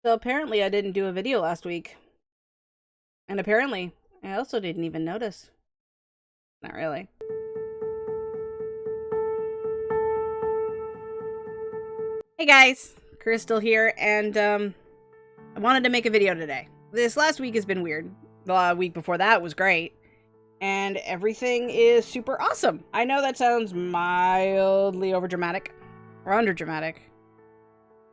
So apparently I didn't do a video last week. And apparently I also didn't even notice. Not really. Hey guys, Crystal here, and I wanted to make a video today. This last week has been weird. The week before that was great. And everything is super awesome. I know that sounds mildly overdramatic. Or underdramatic.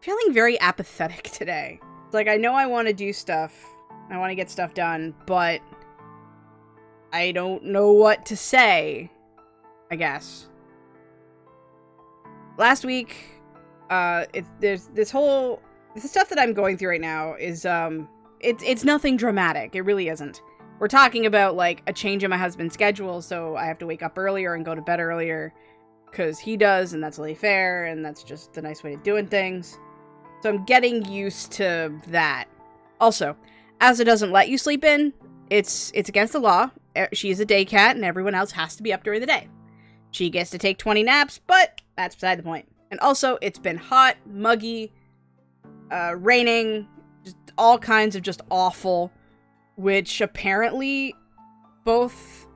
Feeling very apathetic today. It's like, I know I want to do stuff. I want to get stuff done, but I don't know what to say, I guess. Last week, there's this stuff that I'm going through right now is, it's nothing dramatic. It really isn't. We're talking about, like, a change in my husband's schedule, so I have to wake up earlier and go to bed earlier, because he does, and that's only fair, and that's just a nice way of doing things. So I'm getting used to that. Also, as it doesn't let you sleep in, it's against the law. She's a day cat, and everyone else has to be up during the day. She gets to take 20 naps, but that's beside the point. And also, it's been hot, muggy, raining, just all kinds of just awful, which apparently both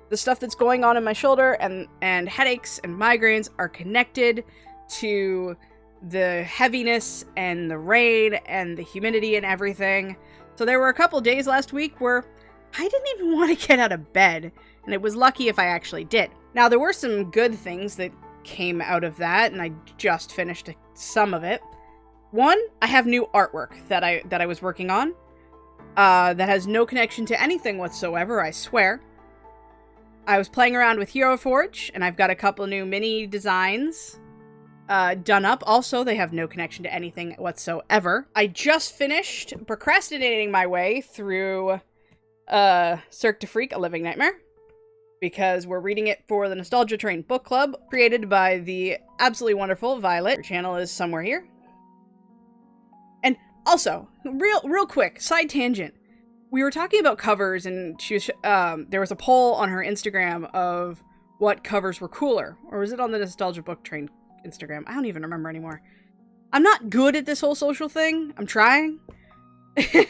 the stuff that's going on in my shoulder and headaches and migraines are connected to the heaviness and the rain and the humidity and everything. So there were a couple days last week where I didn't even want to get out of bed, and it was lucky if I actually did. Now, there were some good things that came out of that, and I just finished some of it. One, I have new artwork that I was working on that has no connection to anything whatsoever, I swear. I was playing around with Hero Forge, and I've got a couple new mini designs done up. Also, they have no connection to anything whatsoever. I just finished procrastinating my way through Cirque du Freak, A Living Nightmare, because we're reading it for the Nostalgia Train book club, created by the absolutely wonderful Violet. Her channel is somewhere here. And also, real quick, side tangent. We were talking about covers, and she was, there was a poll on her Instagram of what covers were cooler. Or was it on the Nostalgia Book Train Instagram? I don't even remember anymore. I'm not good at this whole social thing. I'm trying.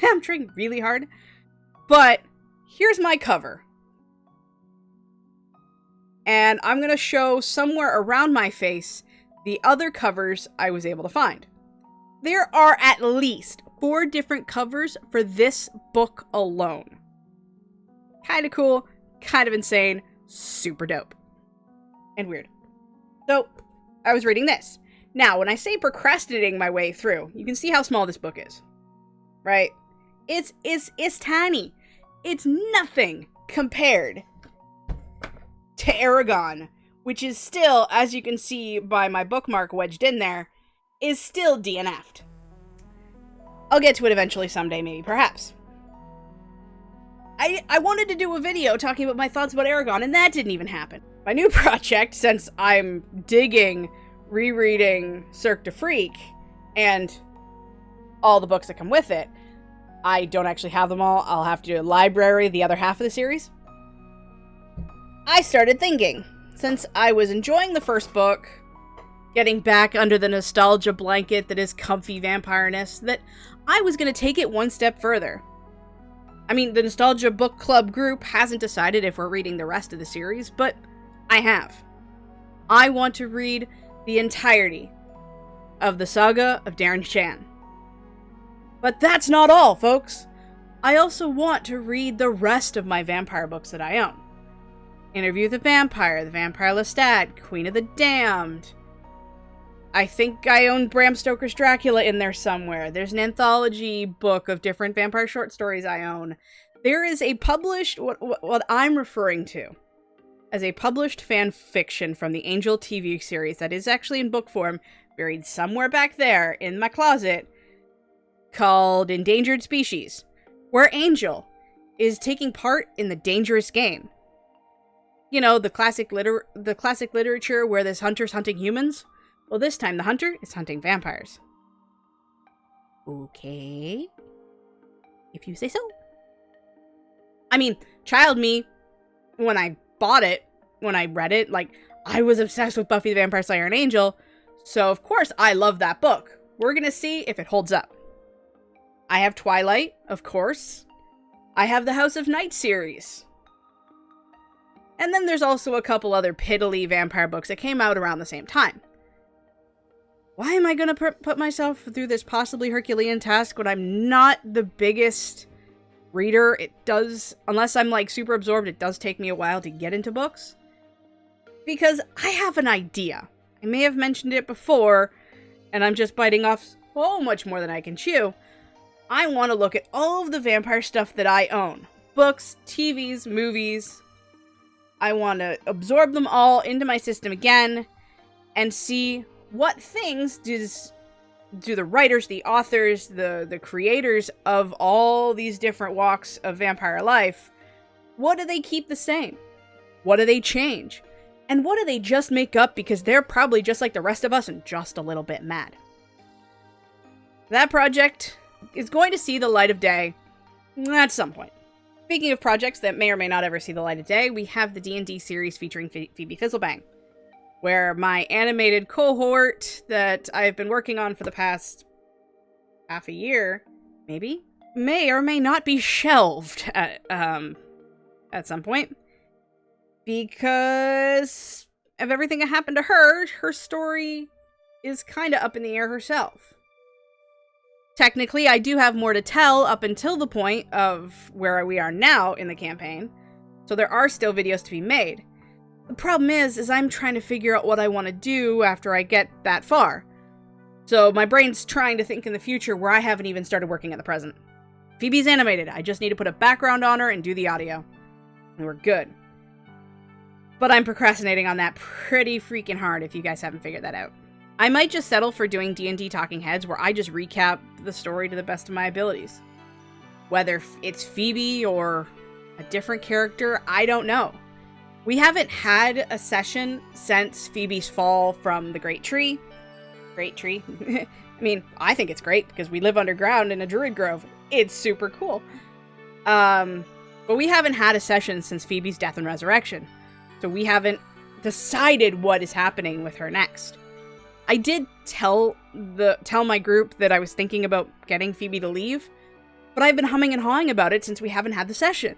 I'm trying really hard. But here's my cover. And I'm going to show somewhere around my face the other covers I was able to find. There are at least 4 different covers for this book alone. Kind of cool, kind of insane, super dope. And weird. So, I was reading this. Now, when I say procrastinating my way through, you can see how small this book is. Right? It's tiny. It's nothing compared to Aragon, which is still, as you can see by my bookmark wedged in there, is still DNF'd. I'll get to it eventually someday, maybe, perhaps. I wanted to do a video talking about my thoughts about Aragon, and that didn't even happen. My new project, since I'm digging rereading Cirque du Freak and all the books that come with it, I don't actually have them all. I'll have to do a library, the other half of the series. I started thinking, since I was enjoying the first book, getting back under the nostalgia blanket that is comfy vampireness, that I was going to take it one step further. I mean, the Nostalgia Book Club group hasn't decided if we're reading the rest of the series, but I have. I want to read the entirety of the saga of Darren Shan. But that's not all, folks. I also want to read the rest of my vampire books that I own. Interview with the Vampire, The Vampire Lestat, Queen of the Damned. I think I own Bram Stoker's Dracula in there somewhere. There's an anthology book of different vampire short stories I own. There is a published, what I'm referring to as a published fan fiction from the Angel TV series that is actually in book form, buried somewhere back there in my closet, called Endangered Species, where Angel is taking part in the dangerous game. You know, the classic literature where this hunter's hunting humans. Well, this time the hunter is hunting vampires. Okay. If you say so. I mean, child me, when I bought it, when I read it, like, I was obsessed with Buffy the Vampire Slayer and Angel, so of course I love that book. We're gonna see if it holds up. I have Twilight, of course. I have the House of Night series. And then there's also a couple other piddly vampire books that came out around the same time. Why am I going to put myself through this possibly Herculean task when I'm not the biggest reader? It does, unless I'm like super absorbed, it does take me a while to get into books. Because I have an idea. I may have mentioned it before, and I'm just biting off so much more than I can chew. I want to look at all of the vampire stuff that I own. Books, TVs, movies. I want to absorb them all into my system again and see what things do the writers, the authors, the creators of all these different walks of vampire life, what do they keep the same? What do they change? And what do they just make up because they're probably just like the rest of us and just a little bit mad? That project is going to see the light of day at some point. Speaking of projects that may or may not ever see the light of day, we have the D&D series featuring Phoebe Fizzlebang, where my animated cohort that I've been working on for the past half a year, maybe, may or may not be shelved at some point. Because of everything that happened to her, her story is kind of up in the air herself. Technically, I do have more to tell up until the point of where we are now in the campaign, so there are still videos to be made. The problem is I'm trying to figure out what I want to do after I get that far. So my brain's trying to think in the future where I haven't even started working at the present. Phoebe's animated, I just need to put a background on her and do the audio. And we're good. But I'm procrastinating on that pretty freaking hard if you guys haven't figured that out. I might just settle for doing D&D Talking Heads where I just recap the story to the best of my abilities. Whether it's Phoebe or a different character, I don't know. We haven't had a session since Phoebe's fall from the Great Tree. Great Tree? I mean, I think it's great because we live underground in a druid grove. It's super cool. But we haven't had a session since Phoebe's death and resurrection. So we haven't decided what is happening with her next. I did tell my group that I was thinking about getting Phoebe to leave, but I've been humming and hawing about it since we haven't had the session.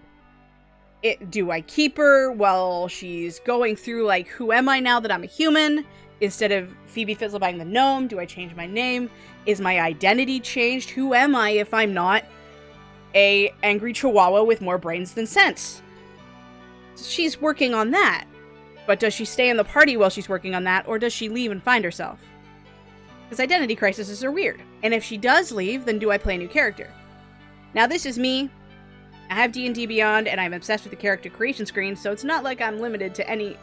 Do I keep her while she's going through, like, who am I now that I'm a human? Instead of Phoebe Fizzlebang the gnome, do I change my name? Is my identity changed? Who am I if I'm not a angry chihuahua with more brains than sense? She's working on that. But does she stay in the party while she's working on that, or does she leave and find herself? Because identity crises are weird. And if she does leave, then do I play a new character? Now this is me. I have D&D Beyond, and I'm obsessed with the character creation screen, so it's not like I'm limited to any...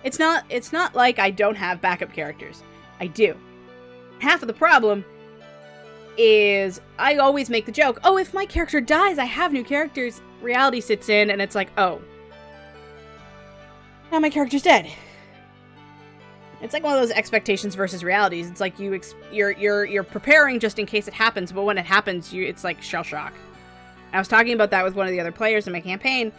It's not like I don't have backup characters. I do. Half of the problem is I always make the joke, oh, if my character dies, I have new characters. Reality sits in, and it's like, oh, now my character's dead. It's like one of those expectations versus realities. It's like you're preparing just in case it happens, but when it happens, it's like shell shock. I was talking about that with one of the other players in my campaign,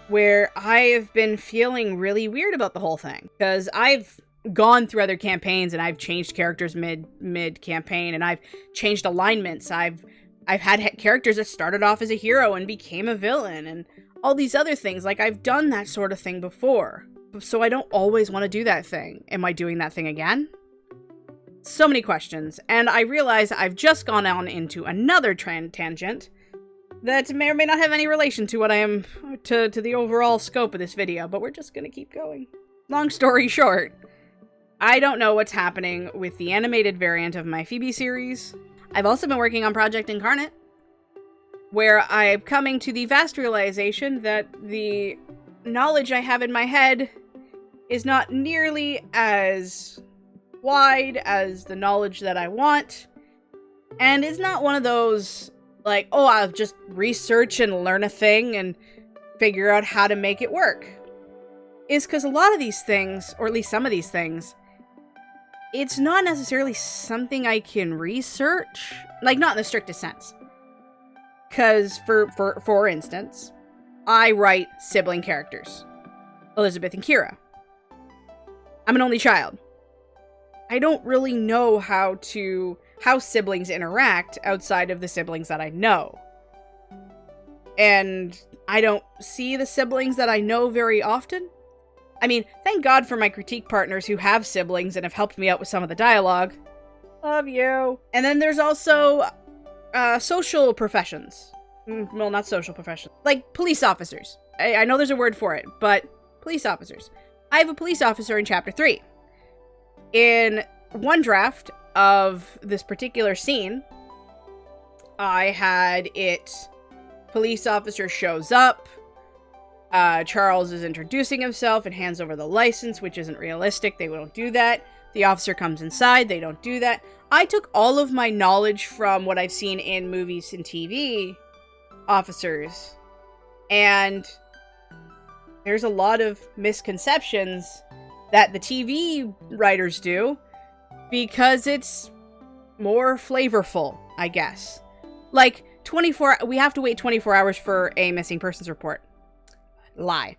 where I've been feeling really weird about the whole thing. Because I've gone through other campaigns and I've changed characters mid campaign, and I've changed alignments. I've had characters that started off as a hero and became a villain, and all these other things. Like, I've done that sort of thing before. So I don't always want to do that thing. Am I doing that thing again? So many questions. And I realize I've just gone on into another tangent that may or may not have any relation to what I am, to the overall scope of this video, but we're just gonna keep going. Long story short, I don't know what's happening with the animated variant of my Phoebe series. I've also been working on Project Incarnate, where I'm coming to the vast realization that the knowledge I have in my head is not nearly as wide as the knowledge that I want, and is not one of those, like, oh, I'll just research and learn a thing and figure out how to make it work. Is because a lot of these things, or at least some of these things, it's not necessarily something I can research, like, not in the strictest sense. Because, for instance, I write sibling characters. Elizabeth and Kira. I'm an only child. I don't really know how how siblings interact outside of the siblings that I know. And I don't see the siblings that I know very often. I mean, thank God for my critique partners who have siblings and have helped me out with some of the dialogue. Love you. And then there's also social professions. Well, not social professions. Like police officers. I know there's a word for it, but police officers. I have a police officer in Chapter 3. In one draft of this particular scene, I had it, police officer shows up, Charles is introducing himself and hands over the license, which isn't realistic, they don't do that. The officer comes inside, they don't do that. I took all of my knowledge from what I've seen in movies and TV officers, and there's a lot of misconceptions that the TV writers do because it's more flavorful, I guess. Like, we have to wait 24 hours for a missing persons report. Lie.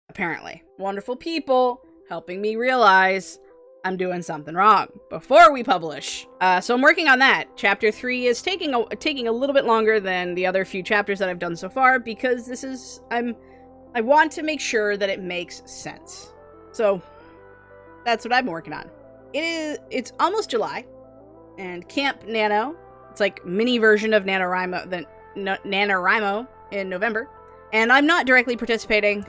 Apparently. Wonderful people helping me realize I'm doing something wrong before we publish. So I'm working on that. Chapter 3 is taking a little bit longer than the other few chapters that I've done so far because I want to make sure that it makes sense. So that's what I'm working on. It's almost July, and Camp Nano, it's like mini version of NaNoWriMo, NaNoWriMo in November. And I'm not directly participating,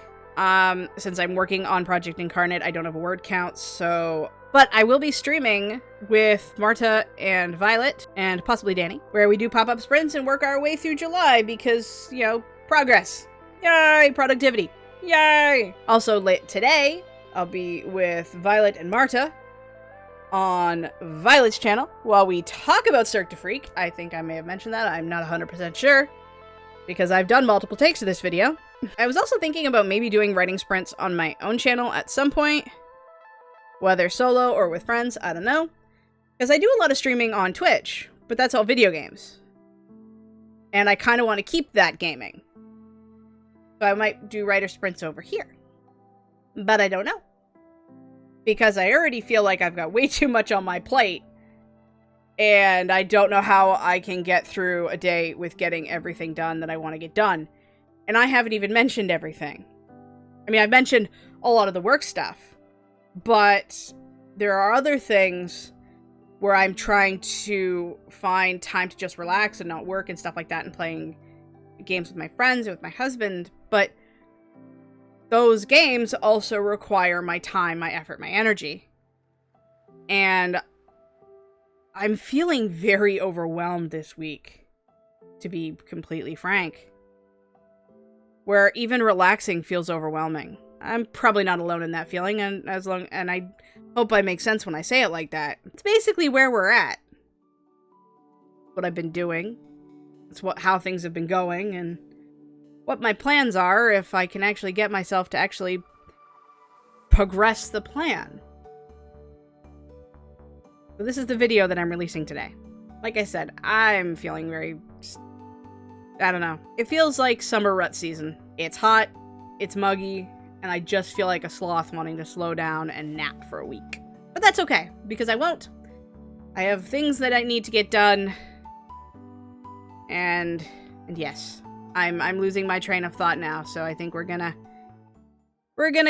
since I'm working on Project Incarnate. I don't have a word count, but I will be streaming with Marta and Violet, and possibly Danny, where we do pop-up sprints and work our way through July because, progress. Yay! Productivity. Yay! Also, today, I'll be with Violet and Marta on Violet's channel while we talk about Cirque du Freak. I think I may have mentioned that. I'm not 100% sure because I've done multiple takes of this video. I was also thinking about maybe doing writing sprints on my own channel at some point, whether solo or with friends, I don't know. Because I do a lot of streaming on Twitch, but that's all video games. And I kind of want to keep that gaming. So I might do writer sprints over here. But I don't know. Because I already feel like I've got way too much on my plate. And I don't know how I can get through a day with getting everything done that I want to get done. And I haven't even mentioned everything. I mean, I've mentioned a lot of the work stuff. But there are other things where I'm trying to find time to just relax and not work and stuff like that and playing games with my friends and with my husband. But those games also require my time, my effort, my energy. And I'm feeling very overwhelmed this week, to be completely frank. Where even relaxing feels overwhelming. I'm probably not alone in that feeling, and I hope I make sense when I say it like that. It's basically where we're at. What I've been doing. It's how things have been going, and what my plans are if I can actually get myself to actually progress the plan. So this is the video that I'm releasing today. Like I said, I'm feeling very, I don't know. It feels like summer rut season. It's hot, it's muggy, and I just feel like a sloth wanting to slow down and nap for a week. But that's okay, because I won't. I have things that I need to get done. And yes, I'm losing my train of thought now, so I think we're gonna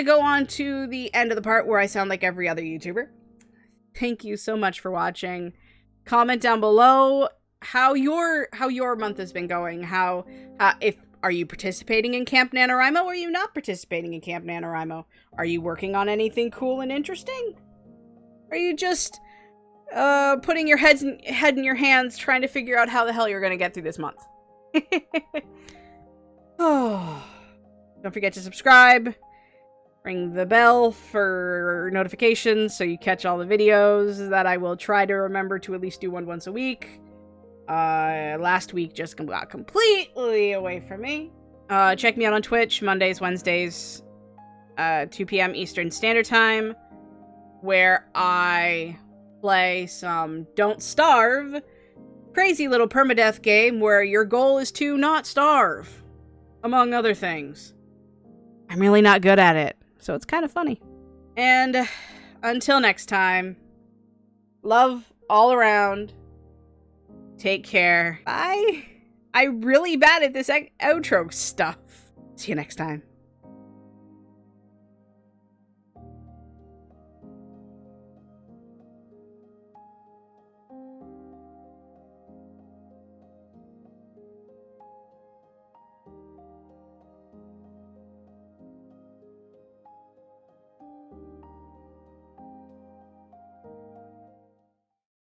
go on to the end of the part where I sound like every other YouTuber. Thank you so much for watching. Comment down below how your month has been going. Are you participating in Camp NaNoWriMo, or are you not participating in Camp NaNoWriMo? Are you working on anything cool and interesting? Are you just putting your head in your hands trying to figure out how the hell you're gonna get through this month? Oh, don't forget to subscribe. Ring the bell for notifications so you catch all the videos that I will try to remember to at least do once a week. Last week just got completely away from me. Check me out on Twitch, Mondays, Wednesdays, 2 p.m. Eastern Standard Time, where I play some Don't Starve, crazy little permadeath game where your goal is to not starve, among other things. I'm really not good at it, so it's kind of funny. And until next time, love all around. Take care. Bye. I'm really bad at this outro stuff. See you next time.